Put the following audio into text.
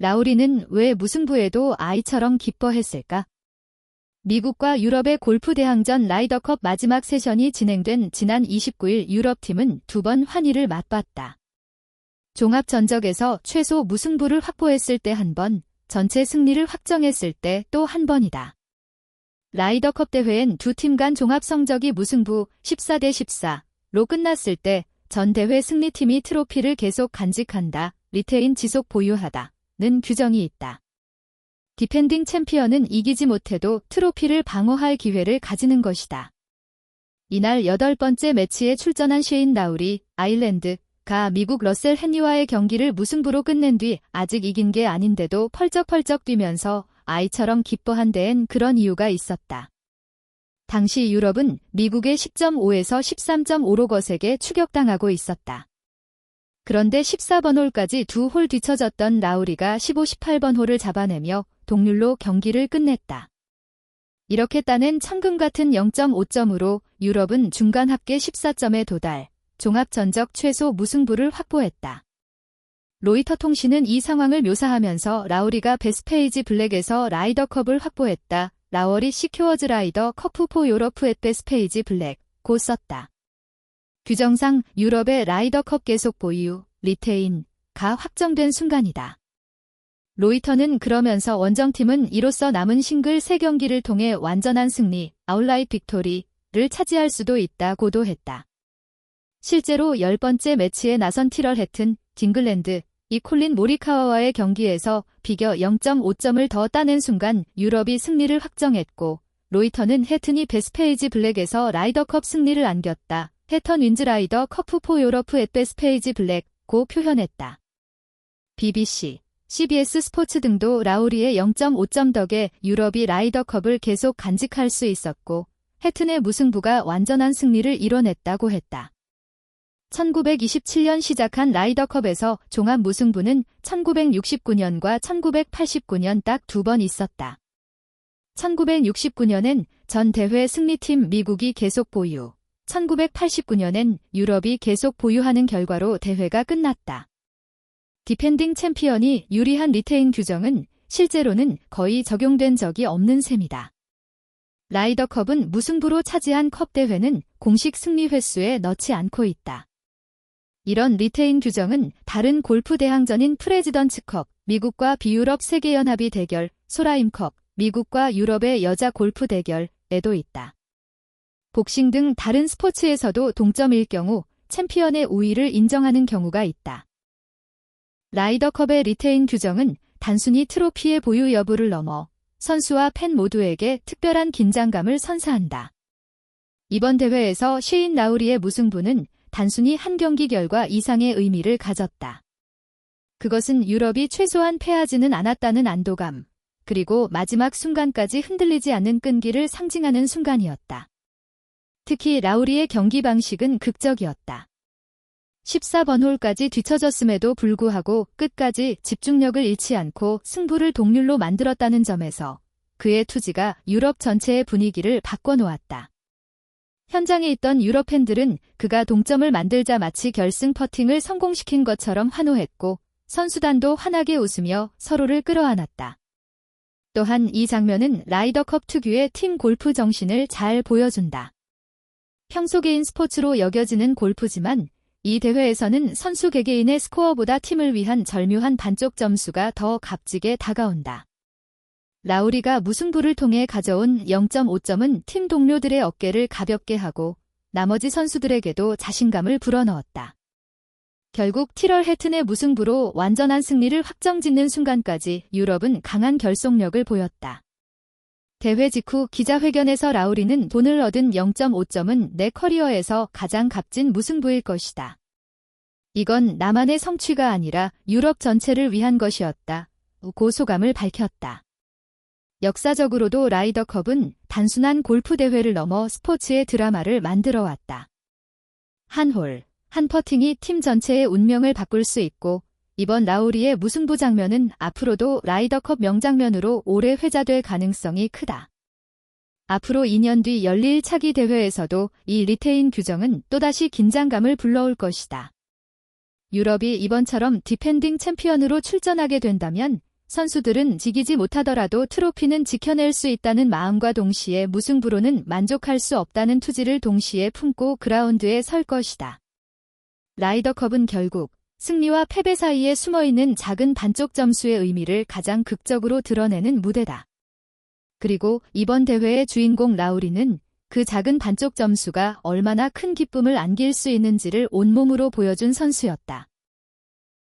라우리는 왜 무승부에도 아이처럼 기뻐했을까? 미국과 유럽의 골프 대항전 라이더컵 마지막 세션이 진행된 지난 29일 유럽팀은 2번 환희를 맛봤다. 종합 전적에서 최소 무승부를 확보했을 때 1번, 전체 승리를 확정했을 때 또 1번이다. 라이더컵 대회엔 두 팀 간 종합 성적이 무승부 14대 14로 끝났을 때 전 대회 승리팀이 트로피를 계속 간직한다, 리테인 지속 보유하다는 규정이 있다. 디펜딩 챔피언은 이기지 못해도 트로피를 방어할 기회를 가지는 것이다. 이날 8번째 매치에 출전한 셰인 라우리, 아일랜드가 미국 러셀 헨리와의 경기를 무승부로 끝낸 뒤 아직 이긴 게 아닌데도 펄쩍펄쩍 뛰면서 아이처럼 기뻐한 데엔 그런 이유가 있었다. 당시 유럽은 미국의 10.5에서 13.5로 거세게 추격당하고 있었다. 그런데 14번 홀까지 2홀 뒤처졌던 라우리가 15, 18번 홀을 잡아내며 동률로 경기를 끝냈다. 이렇게 따낸 천금 같은 0.5점으로 유럽은 중간 합계 14점에 도달, 종합 전적 최소 무승부를 확보했다. 로이터 통신은 이 상황을 묘사하면서 라우리가 베스페이지 블랙에서 라이더컵을 확보했다. 라워리 시큐어즈 라이더 커프 포 유러프 앳 베스페이지 블랙 고 썼다. 규정상 유럽의 라이더컵 계속 보유, 리테인가 확정된 순간이다. 로이터는 그러면서 원정팀은 이로써 남은 싱글 3경기를 통해 완전한 승리, 아웃라이트 빅토리를 차지할 수도 있다고도 했다. 실제로 10번째 매치에 나선 티럴 해튼, 딩글랜드, 이 콜린 모리카와와의 경기에서 비겨 0.5점을 더 따낸 순간 유럽이 승리를 확정했고, 로이터는 해튼이 베스페이지 블랙에서 라이더컵 승리를 안겼다. 해턴 윈즈 라이더 커프 포 유러프 앳 베스페이지 블랙 고 표현했다. BBC, CBS 스포츠 등도 라우리의 0.5점 덕에 유럽이 라이더컵을 계속 간직할 수 있었고, 해튼의 무승부가 완전한 승리를 이뤄냈다고 했다. 1927년 시작한 라이더컵에서 종합 무승부는 1969년과 1989년 딱 2번 있었다. 1969년엔 전 대회 승리팀 미국이 계속 보유, 1989년엔 유럽이 계속 보유하는 결과로 대회가 끝났다. 디펜딩 챔피언이 유리한 리테인 규정은 실제로는 거의 적용된 적이 없는 셈이다. 라이더컵은 무승부로 차지한 컵 대회는 공식 승리 횟수에 넣지 않고 있다. 이런 리테인 규정은 다른 골프 대항전인 프레지던츠컵, 미국과 비유럽 세계연합이 대결, 소라임컵, 미국과 유럽의 여자 골프 대결에도 있다. 복싱 등 다른 스포츠에서도 동점일 경우 챔피언의 우위를 인정하는 경우가 있다. 라이더컵의 리테인 규정은 단순히 트로피의 보유 여부를 넘어 선수와 팬 모두에게 특별한 긴장감을 선사한다. 이번 대회에서 셰인 라우리의 무승부는 단순히 한 경기 결과 이상의 의미를 가졌다. 그것은 유럽이 최소한 패하지는 않았다는 안도감, 그리고 마지막 순간까지 흔들리지 않는 끈기를 상징하는 순간이었다. 특히 라우리의 경기 방식은 극적이었다. 14번 홀까지 뒤처졌음에도 불구하고 끝까지 집중력을 잃지 않고 승부를 동률로 만들었다는 점에서 그의 투지가 유럽 전체의 분위기를 바꿔놓았다. 현장에 있던 유럽 팬들은 그가 동점을 만들자 마치 결승 퍼팅을 성공시킨 것처럼 환호했고, 선수단도 환하게 웃으며 서로를 끌어안았다. 또한 이 장면은 라이더컵 특유의 팀 골프 정신을 잘 보여준다. 평소 개인 스포츠로 여겨지는 골프지만 이 대회에서는 선수 개개인의 스코어보다 팀을 위한 절묘한 반쪽 점수가 더 값지게 다가온다. 라우리가 무승부를 통해 가져온 0.5점은 팀 동료들의 어깨를 가볍게 하고 나머지 선수들에게도 자신감을 불어넣었다. 결국 티럴 해튼의 무승부로 완전한 승리를 확정짓는 순간까지 유럽은 강한 결속력을 보였다. 대회 직후 기자회견에서 라우리는 돈을 얻은 0.5점은 내 커리어에서 가장 값진 무승부일 것이다. 이건 나만의 성취가 아니라 유럽 전체를 위한 것이었다. 고 소감을 밝혔다. 역사적으로도 라이더컵은 단순한 골프 대회를 넘어 스포츠의 드라마를 만들어왔다. 한 홀, 한 퍼팅이 팀 전체의 운명을 바꿀 수 있고 이번 라우리의 무승부 장면은 앞으로도 라이더컵 명장면으로 오래 회자될 가능성이 크다. 앞으로 2년 뒤 열릴 차기 대회에서도 이 리테인 규정은 또다시 긴장감을 불러올 것이다. 유럽이 이번처럼 디펜딩 챔피언으로 출전하게 된다면 선수들은 지기지 못하더라도 트로피는 지켜낼 수 있다는 마음과 동시에 무승부로는 만족할 수 없다는 투지를 동시에 품고 그라운드에 설 것이다. 라이더컵은 결국 승리와 패배 사이에 숨어있는 작은 반쪽 점수의 의미를 가장 극적으로 드러내는 무대다. 그리고 이번 대회의 주인공 라우리는 그 작은 반쪽 점수가 얼마나 큰 기쁨을 안길 수 있는지를 온몸으로 보여준 선수였다.